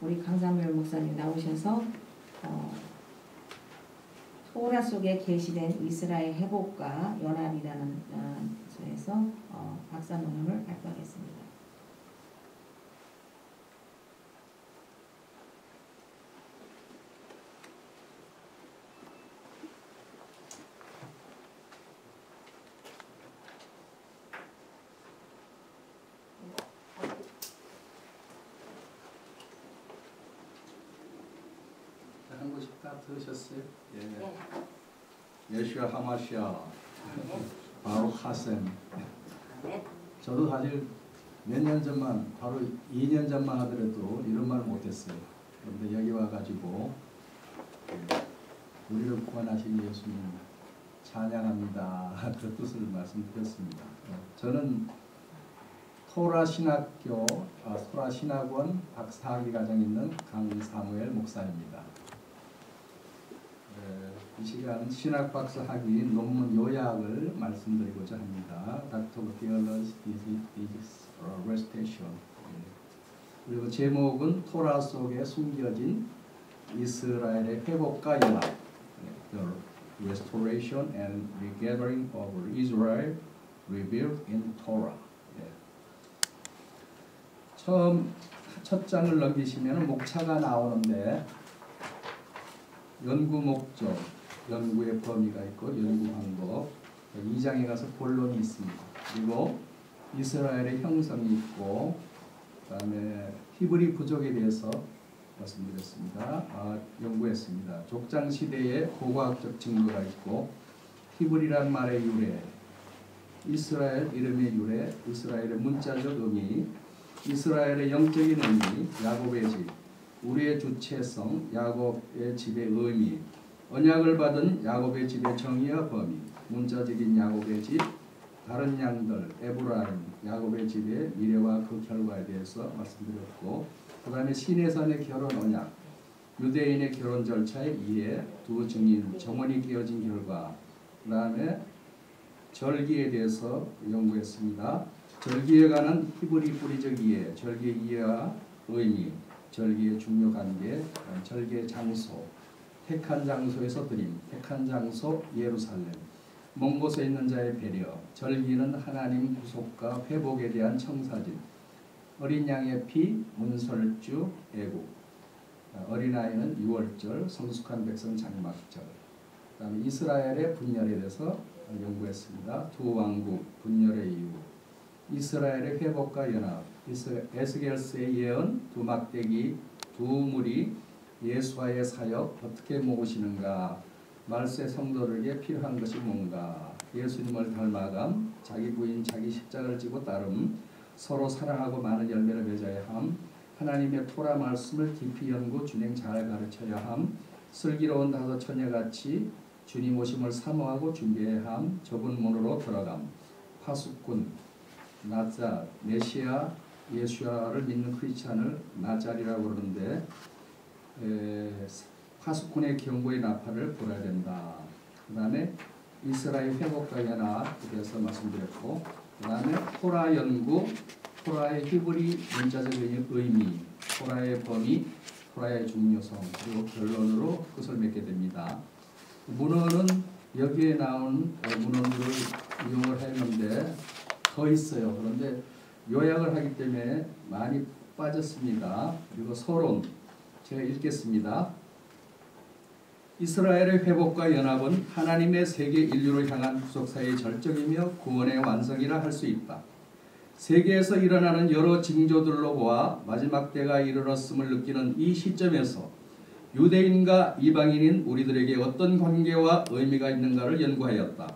우리 강사무엘 목사님 나오셔서 토라 속에 계시된 이스라엘 회복과 연합이라는 소에서 박사 논문을 발표하겠습니다. 한 번씩 다 들으셨어요? 예. 예슈아 하마시아 바로 하셈. 저도 사실 몇 년 전만 바로 2년 전만 하더라도 이런 말 못했어요. 그런데 여기 와가지고 우리를 구원하신 예수님 찬양합니다. 그 뜻을 말씀드렸습니다. 저는 토라 신학교, 토라 신학원 박사학위 과정에 있는 강사무엘 목사입니다. 이 시간 신학 박사 학위 논문 요약을 말씀드리고자 합니다. Doctor of Theology is Restoration. 그리고 제목은 토라 속에 숨겨진 이스라엘의 회복과 연합. The Restoration and Regathering of Israel Revealed in Torah. 처음 첫 장을 넘기시면 목차가 나오는데 연구 목적, 연구의 범위가 있고 연구 방법, 2장에 가서 본론이 있습니다. 그리고 이스라엘의 형성이 있고 그 다음에 히브리 부족에 대해서 말씀드렸습니다. 연구했습니다. 족장시대의 고고학적 증거가 있고 히브리란 말의 유래, 이스라엘 이름의 유래, 이스라엘의 문자적 의미, 이스라엘의 영적인 의미, 야곱의 집, 우리의 주체성, 야곱의 집의 의미, 언약을 받은 야곱의 집의 정의와 범위, 문자적인 야곱의 집, 다른 양들, 에브라임, 야곱의 집의 미래와 그 결과에 대해서 말씀드렸고, 그 다음에 시내산의 결혼 언약, 유대인의 결혼 절차의 이해, 두 증인, 정원이 깨어진 결과, 그 다음에 절기에 대해서 연구했습니다. 절기에 관한 히브리 뿌리적 이해, 절기의 이해와 의미, 절기의 중요 관계, 절기의 장소, 택한 장소에서 드림, 택한 장소 예루살렘, 먼 곳에 있는 자의 배려, 절기는 하나님 구속과 회복에 대한 청사진, 어린 양의 피, 문설주, 애국, 어린아이는 유월절, 성숙한 백성 장막절, 그 다음에 이스라엘의 분열에 대해서 연구했습니다. 두 왕국, 분열의 이유, 이스라엘의 회복과 연합, 에스겔스의 예언, 두 막대기, 두 무리, 예수와의 사역 어떻게 모으시는가, 말세 성도들에게 필요한 것이 뭔가, 예수님을 닮아감, 자기 부인 자기 십자가를 지고 따름, 서로 사랑하고 많은 열매를 맺어야 함, 하나님의 토라 말씀을 깊이 연구 준행 잘 가르쳐야 함, 슬기로운 다섯 처녀같이 주님 오심을 사모하고 준비해야 함, 좁은 문으로 들어감, 파수꾼, 나자, 메시아, 예수야를 믿는 크리스찬을 나자리라고 그러는데 파수꾼의 경고의 나팔을 불어야 된다. 그 다음에 이스라엘 회복과 연합에 대해서 말씀드렸고, 그 다음에 토라 연구, 토라의 히브리 문자적 의미, 토라의 범위, 토라의 중요성, 그리고 결론으로 끝을 맺게 됩니다. 문헌은 여기에 나온 문헌들을 이용을 했는데 더 있어요. 그런데 요약을 하기 때문에 많이 빠졌습니다. 그리고 서론 제가 읽겠습니다. 이스라엘의 회복과 연합은 하나님의 세계 인류를 향한 구속사의 절정이며 구원의 완성이라 할 수 있다. 세계에서 일어나는 여러 징조들로 보아 마지막 때가 이르렀음을 느끼는 이 시점에서 유대인과 이방인인 우리들에게 어떤 관계와 의미가 있는가를 연구하였다.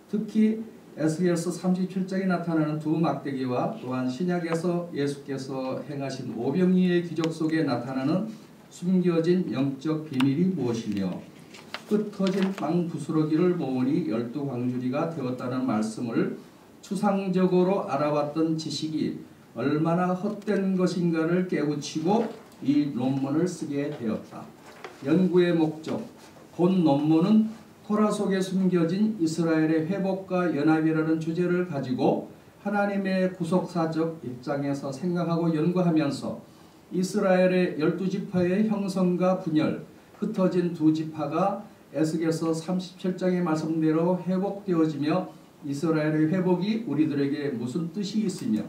특히 에스겔서 37장에 나타나는 두 막대기와 또한 신약에서 예수께서 행하신 오병이의 기적 속에 나타나는 숨겨진 영적 비밀이 무엇이며 흩어진 빵 부스러기를 모으니 12광주리가 되었다는 말씀을 추상적으로 알아왔던 지식이 얼마나 헛된 것인가를 깨우치고 이 논문을 쓰게 되었다. 연구의 목적, 본 논문은 토라 속에 숨겨진 이스라엘의 회복과 연합이라는 주제를 가지고 하나님의 구속사적 입장에서 생각하고 연구하면서 이스라엘의 12지파의 형성과 분열, 흩어진 두 지파가 에스겔서 37장의 말씀대로 회복되어지며 이스라엘의 회복이 우리들에게 무슨 뜻이 있으며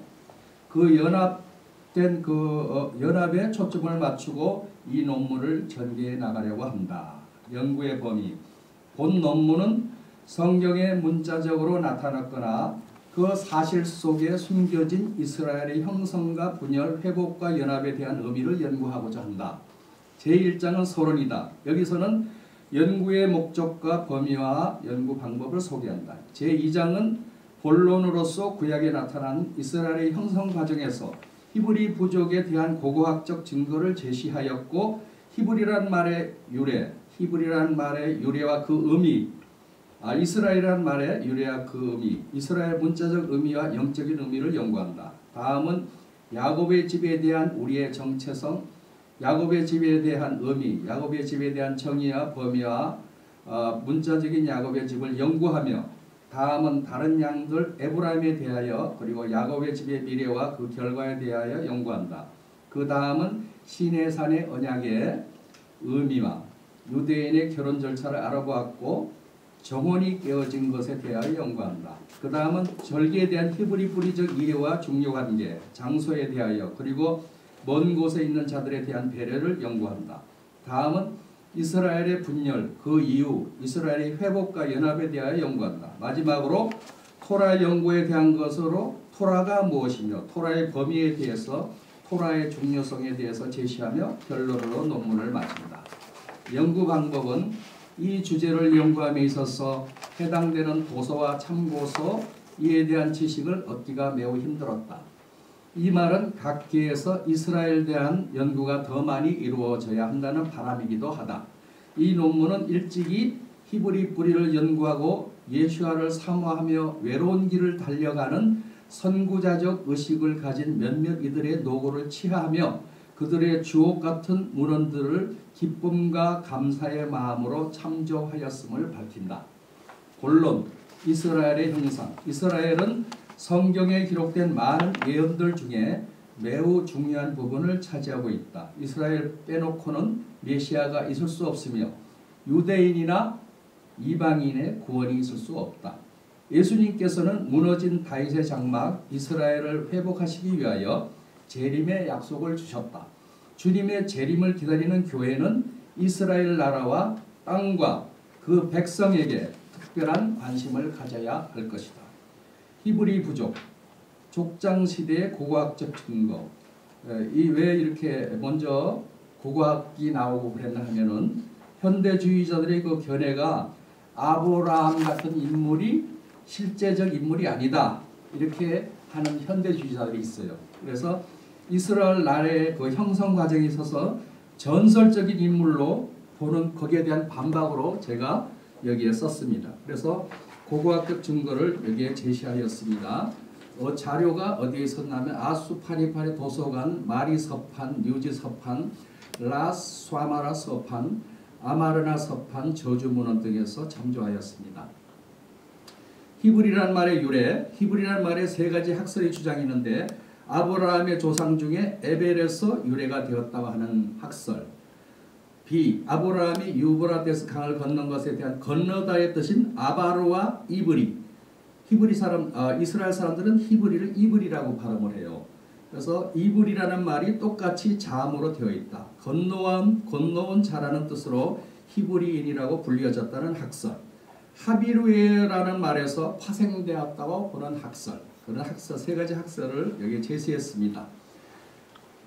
그 연합된 연합에 초점을 맞추고 이 논문을 전개해 나가려고 한다. 연구의 범위. 본 논문은 성경에 문자적으로 나타났거나 그 사실 속에 숨겨진 이스라엘의 형성과 분열, 회복과 연합에 대한 의미를 연구하고자 한다. 제1장은 서론이다. 여기서는 연구의 목적과 범위와 연구 방법을 소개한다. 제2장은 본론으로서 구약에 나타난 이스라엘의 형성 과정에서 히브리 부족에 대한 고고학적 증거를 제시하였고 히브리란 말의 유래, 히브리란 말의 유래와 그 의미, 이스라엘이란 말의 유래와 그 의미, 이스라엘 문자적 의미와 영적인 의미를 연구한다. 다음은 야곱의 집에 대한 우리의 정체성, 야곱의 집에 대한 의미, 야곱의 집에 대한 정의와 범위와 문자적인 야곱의 집을 연구하며 다음은 다른 양들 에브라임에 대하여 그리고 야곱의 집의 미래와 그 결과에 대하여 연구한다. 그 다음은 시내산의 언약의 의미와 유대인의 결혼 절차를 알아보았고 정혼이 깨어진 것에 대하여 연구한다. 그 다음은 절기에 대한 히브리 뿌리적 이해와 중요관계, 장소에 대하여 그리고 먼 곳에 있는 자들에 대한 배려를 연구한다. 다음은 이스라엘의 분열, 그 이유, 이스라엘의 회복과 연합에 대하여 연구한다. 마지막으로 토라 연구에 대한 것으로 토라가 무엇이며 토라의 범위에 대해서 토라의 중요성에 대해서 제시하며 결론으로 논문을 마친다. 연구 방법은 이 주제를 연구함에 있어서 해당되는 도서와 참고서 이에 대한 지식을 얻기가 매우 힘들었다. 이 말은 각계에서 이스라엘에 대한 연구가 더 많이 이루어져야 한다는 바람이기도 하다. 이 논문은 일찍이 히브리 뿌리를 연구하고 예수아를 사모하며 외로운 길을 달려가는 선구자적 의식을 가진 몇몇 이들의 노고를 치하하며 그들의 주옥 같은 문헌들을 기쁨과 감사의 마음으로 참조하였음을 밝힌다. 본론, 이스라엘의 형상. 이스라엘은 성경에 기록된 많은 예언들 중에 매우 중요한 부분을 차지하고 있다. 이스라엘 빼놓고는 메시아가 있을 수 없으며 유대인이나 이방인의 구원이 있을 수 없다. 예수님께서는 무너진 다윗의 장막 이스라엘을 회복하시기 위하여 재림의 약속을 주셨다. 주님의 재림을 기다리는 교회는 이스라엘 나라와 땅과 그 백성에게 특별한 관심을 가져야 할 것이다. 히브리 부족, 족장시대의 고고학적 증거. 왜 이렇게 먼저 고고학이 나오고 그랬나 하면은 현대주의자들의 그 견해가 아브라함 같은 인물이 실제적 인물이 아니다. 이렇게 하는 현대주의자들이 있어요. 그래서 이스라엘 나라의 그 형성 과정에 있어서 전설적인 인물로 보는 거기에 대한 반박으로 제가 여기에 썼습니다. 그래서 고고학적 증거를 여기에 제시하였습니다. 자료가 어디에 있었냐면 아수파니파니 도서관, 마리 서판, 뉴지 서판, 라스 스와마라 서판, 아마르나 서판, 저주 문헌 등에서 참조하였습니다. 히브리란 말의 유래, 히브리란 말의 세 가지 학설의 주장이 있는데 아브라함의 조상 중에 에벨에서 유래가 되었다고 하는 학설, B. 아브라함이 유브라데스 강을 건넌 것에 대한 건너다의 뜻인 아바르와 이브리. 이스라엘 사람들은 히브리를 이브리라고 발음을 해요. 그래서 이브리라는 말이 똑같이 자음으로 되어 있다. 건너온 자라는 뜻으로 히브리인이라고 불려졌다는 학설. 하비루에라는 말에서 파생되었다고 보는 학설. 그런 학설, 세 가지 학설을 여기 제시했습니다.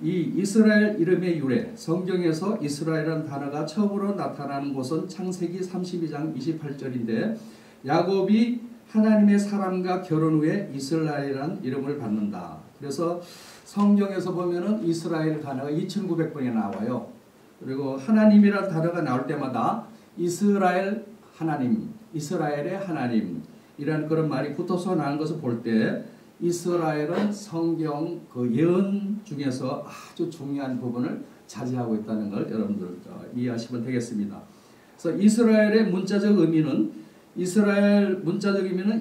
이 이스라엘 이름의 유래, 성경에서 이스라엘이라는 단어가 처음으로 나타나는 곳은 창세기 32장 28절인데 야곱이 하나님의 사람과 결혼 후에 이스라엘이라는 이름을 받는다. 그래서 성경에서 보면은 이스라엘 단어가 2900번에 나와요. 그리고 하나님이라는 단어가 나올 때마다 이스라엘 하나님, 이스라엘의 하나님 이라는 그런 말이 붙어서 나온 것을 볼 때 이스라엘은 성경 그 예언 중에서 아주 중요한 부분을 차지하고 있다는 걸 여러분들 이해하시면 되겠습니다. 그래서 이스라엘의 문자적 의미는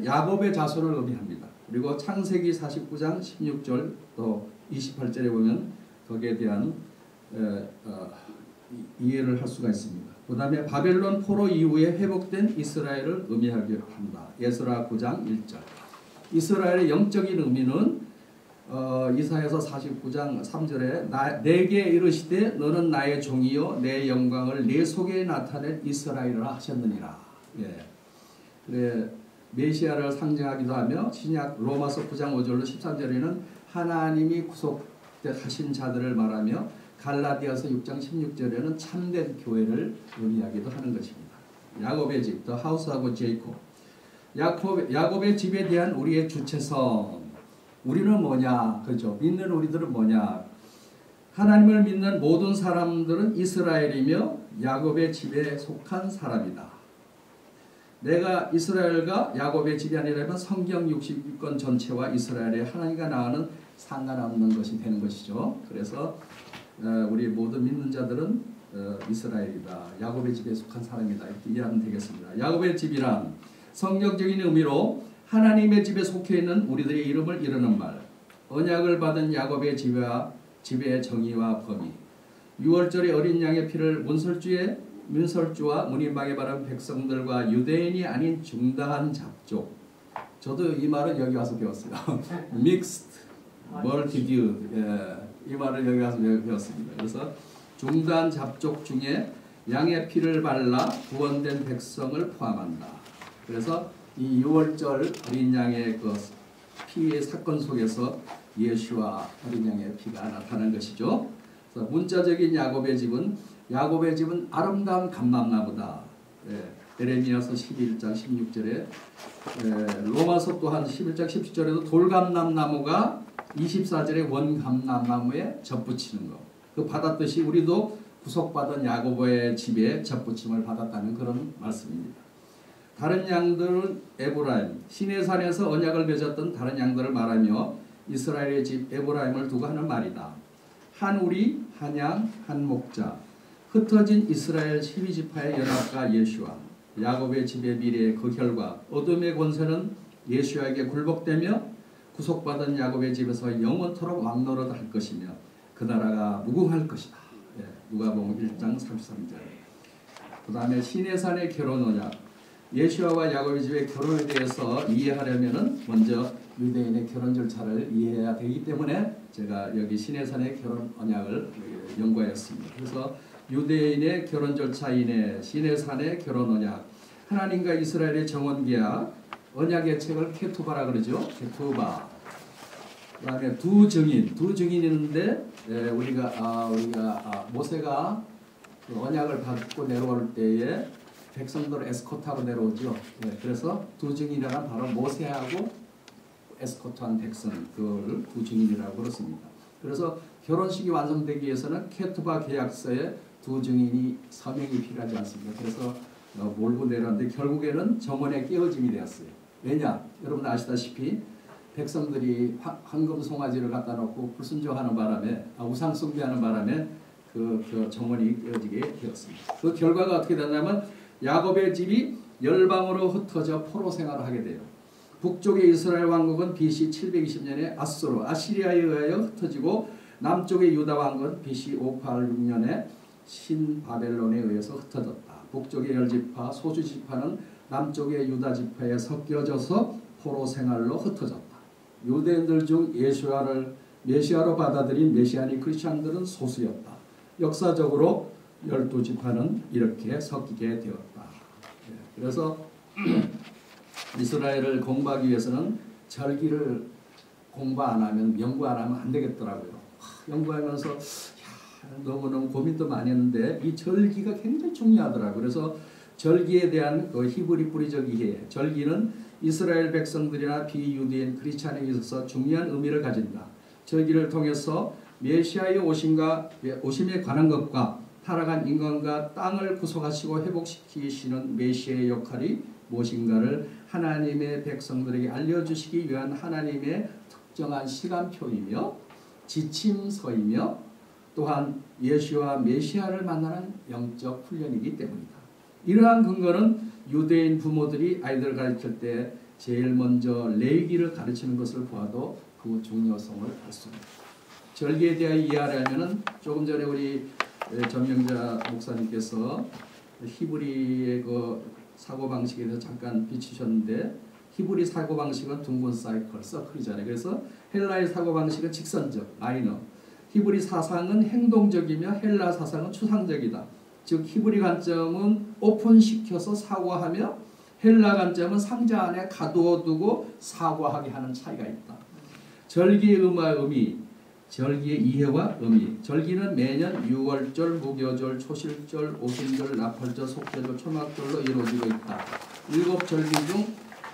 야곱의 자손을 의미합니다. 그리고 창세기 49장 16절 또 28절에 보면 거기에 대한 이해를 할 수가 있습니다. 그 다음에 바벨론 포로 이후에 회복된 이스라엘을 의미하게 한다. 에스라 9장 1절. 이스라엘의 영적인 의미는 이사야서 49장 3절에 내게 이르시되 너는 나의 종이요 내 영광을 내 속에 나타낸 이스라엘이라 하셨느니라. 예. 그래 메시아를 상징하기도 하며 신약 로마서 9장 5절로 13절에는 하나님이 구속하신 자들을 말하며 갈라디아서 6장 16절에는 참된 교회를 의미하기도 하는 것입니다. 야곱의 집, The House of Jacob. 야곱의 집에 대한 우리의 주체성. 우리는 뭐냐? 그죠? 믿는 우리들은 뭐냐? 하나님을 믿는 모든 사람들은 이스라엘이며 야곱의 집에 속한 사람이다. 내가 이스라엘과 야곱의 집이 아니라면 성경 66권 전체와 이스라엘의 하나님과 나와는 상관없는 것이 되는 것이죠. 그래서 우리 모든 믿는 자들은 이스라엘이다. 야곱의 집에 속한 사람이다. 이렇게 이해하면 되겠습니다. 야곱의 집이란 성경적인 의미로 하나님의 집에 속해 있는 우리들의 이름을 이르는 말. 언약을 받은 야곱의 집의 정의와 범위. 6월절의 어린 양의 피를 문설주와 문인방에 바른 백성들과 유대인이 아닌 중다한 잡족. 저도 이 말은 여기 와서 배웠어요. Mixed multitude. 이 말을 여기 와서 배웠습니다. 그래서 중단 잡족 중에 양의 피를 발라 구원된 백성을 포함한다. 그래서 이 6월절 어린 양의 그 피의 사건 속에서 예수와 어린 양의 피가 나타난 것이죠. 그래서 문자적인 야곱의 집은 아름다운 감람나무다. 에레미야서 11장 16절에 로마서 또한 11장 17절에도 돌감람나무가 24절에 원감람나무에 젖붙이는 것. 그 받았듯이 우리도 구속받은 야고보의 집에 젖붙임을 받았다는 그런 말씀입니다. 다른 양들은 에브라임, 시내산에서 언약을 맺었던 다른 양들을 말하며 이스라엘의 집 에브라임을 두고 하는 말이다. 한 우리, 한 양, 한 목자, 흩어진 이스라엘 12지파의 연합과 예수와 야곱의 집의 미래의 그 결과 어둠의 권세는 예수에게 굴복되며 구속받은 야곱의 집에서 영원토록 왕노릇할 것이며 그 나라가 무궁할 것이다. 누가복음 1장 33절. 그 다음에 시내산의 결혼 언약. 예수와 야곱의 집의 결혼에 대해서 이해하려면 먼저 유대인의 결혼 절차를 이해해야 되기 때문에 제가 여기 시내산의 결혼 언약을 연구하였습니다. 그래서 유대인의 결혼 절차이네 시내산의 결혼 언약. 하나님과 이스라엘의 정원계약. 언약의 책을 케투바라 그러죠. 케투바. 그 다음에 두 증인이 있는데 우리가 모세가 그 언약을 받고 내려올 때에 백성들 에스코트하고 내려오죠. 그래서 두 증인이란 바로 모세하고 에스코트한 백성 그걸 두 증인이라고 그렇습니다. 그래서 결혼식이 완성되기 위해서는 케투바 계약서에 두 증인이 서명이 필요하지 않습니다. 그래서 몰고 내려왔는데 결국에는 정원에 깨어짐이 되었어요. 왜냐? 여러분 아시다시피 백성들이 황금 송아지를 갖다 놓고 불순종하는 바람에 우상 숭배하는 바람에 그 정원이 깨어지게 되었습니다. 그 결과가 어떻게 됐냐면 야곱의 집이 열방으로 흩어져 포로 생활을 하게 돼요. 북쪽의 이스라엘 왕국은 BC 720년에 아시리아에 의하여 흩어지고 남쪽의 유다 왕국은 BC 586년에 신바벨론에 의해서 흩어졌다. 북쪽의 열지파, 소수지파는 남쪽의 유다 지파에 섞여져서 포로 생활로 흩어졌다. 유대인들 중 예수와를 메시아로 받아들인 메시아닉 크리스천들은 소수였다. 역사적으로 12지파는 이렇게 섞이게 되었다. 그래서 이스라엘을 공부하기 위해서는 절기를 공부 안 하면 연구 안 하면 안 되겠더라고요. 연구하면서 너무너무 고민도 많이 했는데 이 절기가 굉장히 중요하더라고요. 그래서 절기에 대한 그 히브리 뿌리적 이해. 절기는 이스라엘 백성들이나 비유대인 크리스찬에 있어서 중요한 의미를 가진다. 절기를 통해서 메시아의 오심에 관한 것과 타락한 인간과 땅을 구속하시고 회복시키시는 메시아의 역할이 무엇인가를 하나님의 백성들에게 알려주시기 위한 하나님의 특정한 시간표이며 지침서이며 또한 예수와 메시아를 만나는 영적 훈련이기 때문이다. 이러한 근거는 유대인 부모들이 아이들을 가르칠 때 제일 먼저 레위기를 가르치는 것을 보아도 그 중요성을 알 수 있습니다. 절기에 대하여 이해하려면은 조금 전에 우리 전명자 목사님께서 히브리의 그 사고 방식에 대해서 잠깐 비추셨는데, 히브리 사고 방식은 둥근 서클이잖아요. 그래서 헬라의 사고 방식은 직선적 라이너. 히브리 사상은 행동적이며 헬라 사상은 추상적이다. 즉 히브리 관점은 오픈시켜서 사고하며 헬라 관점은 상자 안에 가두어두고 사고하게 하는 차이가 있다. 절기의 의미, 절기의 이해와 의미. 절기는 매년 6월절, 무교절, 초실절, 오순절, 나팔절, 속죄절, 초막절로 이루어지고 있다. 7절기 중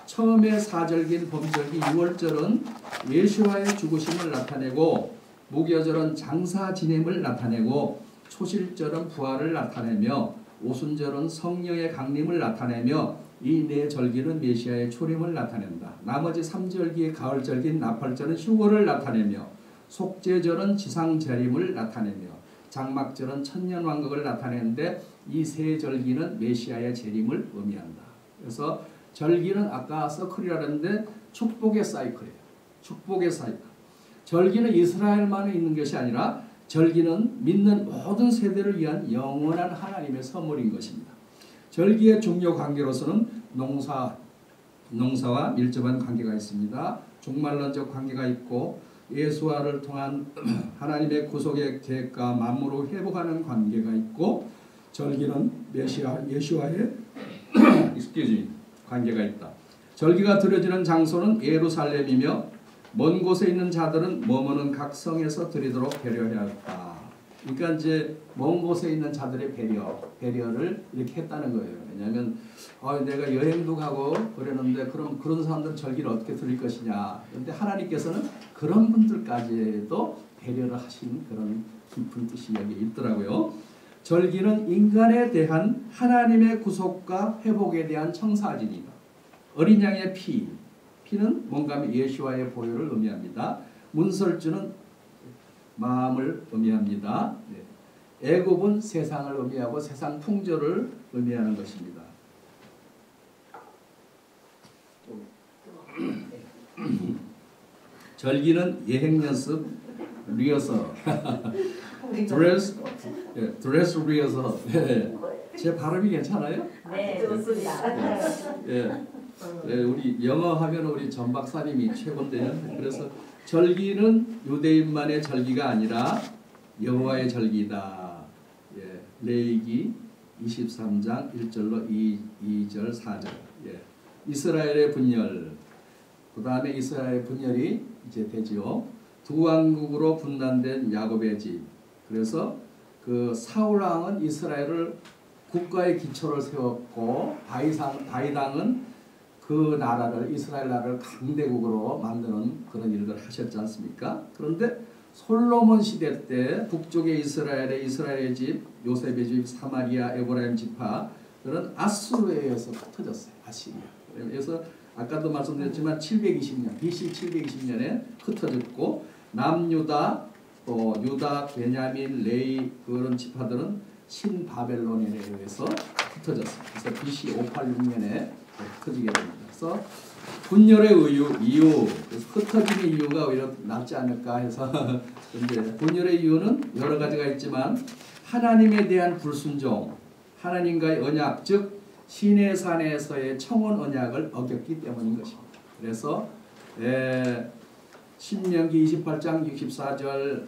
처음에 4절기인 범절기 6월절은 예수와의 죽으심을 나타내고, 무교절은 장사 지냄을 나타내고, 초실절은 부활을 나타내며, 오순절은 성령의 강림을 나타내며, 이 네 절기는 메시아의 초림을 나타낸다. 나머지 3절기의 가을절기인 나팔절은 휴거를 나타내며, 속죄절은 지상 재림을 나타내며, 장막절은 천년왕국을 나타내는데, 이 세 절기는 메시아의 재림을 의미한다. 그래서 절기는 아까 서클이라는데 축복의 사이클이에요. 축복의 사이클. 절기는 이스라엘만에 있는 것이 아니라 절기는 믿는 모든 세대를 위한 영원한 하나님의 선물인 것입니다. 절기의 중요 관계로서는 농사와 밀접한 관계가 있습니다. 종말론적 관계가 있고, 예수와를 통한 하나님의 구속의 계획과 만물을 회복하는 관계가 있고, 절기는 예수와의 관계가 있다. 절기가 드려지는 장소는 예루살렘이며, 먼 곳에 있는 자들은 머무는 각 성에서 드리도록 배려해야 했다. 그러니까 이제 먼 곳에 있는 자들의 배려를 이렇게 했다는 거예요. 왜냐하면 내가 여행도 가고 그러는데 그럼 그런 사람들은 절기를 어떻게 드릴 것이냐. 그런데 하나님께서는 그런 분들까지도 배려를 하신 그런 깊은 뜻이 여기 있더라고요. 절기는 인간에 대한 하나님의 구속과 회복에 대한 청사진이다. 어린 양의 피는 뭔가 하면 예수와의 보혈을 의미합니다. 문설주는 마음을 의미합니다. 애굽은 세상을 의미하고 세상 풍조를 의미하는 것입니다. 절기는 예행 연습, 리허설, 드레스 리허설. 제 발음이 괜찮아요? 네, 좋습니다. 우리 영어 하면 우리 전 박사님이 최고인데요. 그래서 절기는 유대인만의 절기가 아니라 여호와의 절기다. 레위기 23장 1절로 2절 4절. 이스라엘의 분열. 그 다음에 이스라엘의 분열이 이제 되지요. 두 왕국으로 분단된 야곱의 집. 그래서 그 사울 왕은 이스라엘을 국가의 기초를 세웠고, 다윗왕은 그 나라를, 이스라엘 나라를 강대국으로 만드는 그런 일들을 하셨지 않습니까? 그런데 솔로몬 시대 때 북쪽의 이스라엘의 집, 요셉의 집, 사마리아, 에브라임 지파들은 아수르에 의해서 흩어졌어요. 아시리아. 그래서 아까도 말씀드렸지만 720년, BC 720년에 흩어졌고, 남유다, 또 유다, 베냐민, 레위 그런 지파들은 신바벨론에 의해서 흩어졌어요. 그래서 BC 586년에 흩어지게 됩니다. 그래서 분열의 이유, 그래서 흩어짐의 이유가 오히려 낫지 않을까 해서 근데 분열의 이유는 여러 가지가 있지만, 하나님에 대한 불순종, 하나님과의 언약, 즉 시내산에서의 청원 언약을 어겼기 때문인 것입니다. 그래서 신명기 28장 64절,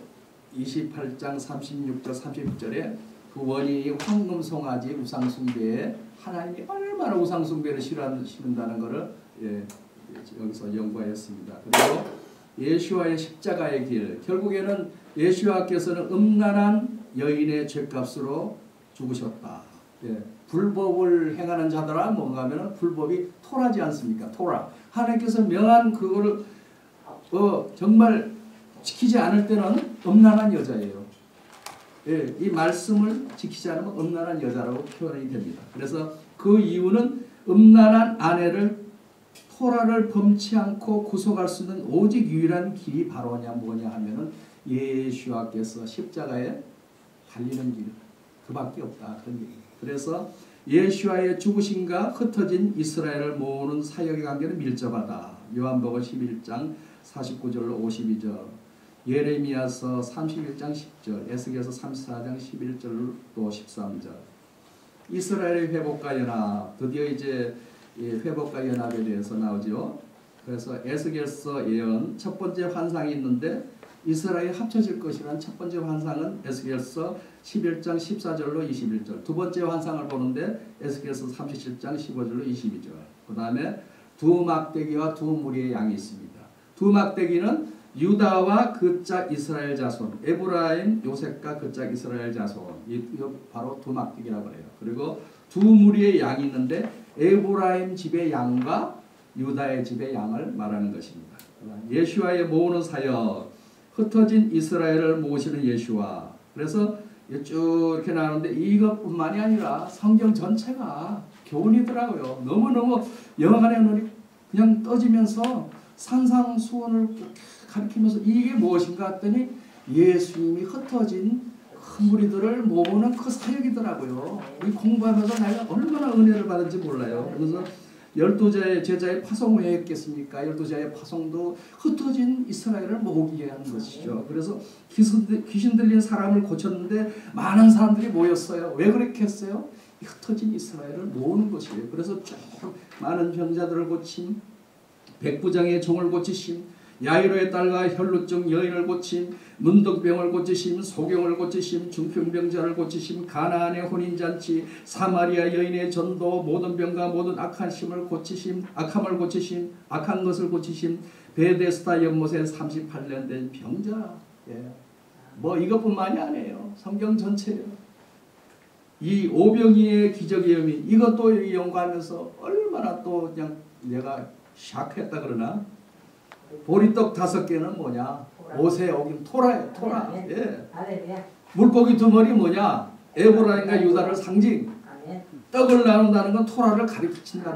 28장 36절, 36절에 그 원인이 황금송아지 우상숭배에 하나님이 얼마나 우상숭배를 싫어하는다는 것을 여기서 연구하였습니다. 그리고 예수와의 십자가의 길, 결국에는 예수와께서는 음란한 여인의 죄값으로 죽으셨다. 불법을 행하는 자들아 뭔가 하면 불법이 토라지 않습니까? 토라. 하나님께서 명한 그거를 정말 지키지 않을 때는 음란한 여자예요. 이 말씀을 지키지 않으면 음란한 여자라고 표현이 됩니다. 그래서 그 이유는 음란한 아내를, 토라를 범치 않고 구속할 수 있는 오직 유일한 길이 바로 뭐냐 하면은 예수와께서 십자가에 달리는 길, 그밖에 없다. 그런 얘기예요. 그래서 예수와의 죽으심과 흩어진 이스라엘을 모으는 사역의 관계는 밀접하다. 요한복음 11장 49절로 52절. 예레미야서 31장 10절, 에스겔서 34장 11절 또 13절. 이스라엘의 회복과 연합, 드디어 이제 이 회복과 연합에 대해서 나오죠. 그래서 에스겔서 예언 첫 번째 환상이 있는데 이스라엘이 합쳐질 것이라는 첫 번째 환상은 에스겔서 11장 14절로 21절. 두 번째 환상을 보는데 에스겔서 37장 15절로 22절. 그 다음에 두 막대기와 두 무리의 양이 있습니다. 두 막대기는 유다와 그 짝 이스라엘 자손, 에브라임, 요셉과 그 짝 이스라엘 자손. 이거 바로 두 막대기라고 해요. 그리고 두 무리의 양이 있는데 에브라임 집의 양과 유다의 집의 양을 말하는 것입니다. 예수와의 모으는 사역, 흩어진 이스라엘을 모으시는 예수와. 그래서 쭉 이렇게 나오는데 이것뿐만이 아니라 성경 전체가 교훈이더라고요. 너무너무 영안의 그냥 떠지면서 산상수훈을 가리키면서 이게 무엇인가 했더니 예수님이 흩어진 큰 무리들을 모으는 그 사역이더라고요. 이 공부하면서 내가 얼마나 은혜를 받은지 몰라요. 그래서 12자의 제자의 파송을 왜 했겠습니까? 12자의 파송도 흩어진 이스라엘을 모으기 위한 것이죠. 그래서 귀신 들린 사람을 고쳤는데 많은 사람들이 모였어요. 왜 그렇게 했어요? 흩어진 이스라엘을 모으는 것이에요. 그래서 쭉 많은 병자들을 고침, 백부장의 종을 고치심, 야이로의 딸과 혈루증 여인을 고침, 문득병을 고치심, 소경을 고치심, 중풍병자를 고치심, 가나안의 혼인잔치, 사마리아 여인의 전도, 모든 병과 모든 악한 심을 고치심, 악함을 고치심, 악한 것을 고치심, 베데스다 연못에 38년 된 병자. 예. 뭐 이것뿐만이 아니에요. 성경 전체예요. 이 오병이의 기적의 의미, 이것도 연구하면서 얼마나 또 그냥 내가 샥했다 그러나. 보리떡 5개는 뭐냐? 옷에 어긴 토라예요. 토라. 예. 물고기 2마리 뭐냐? 에브라임과 유다를 상징. 떡을 나눈다는 건 토라를 가리킨다.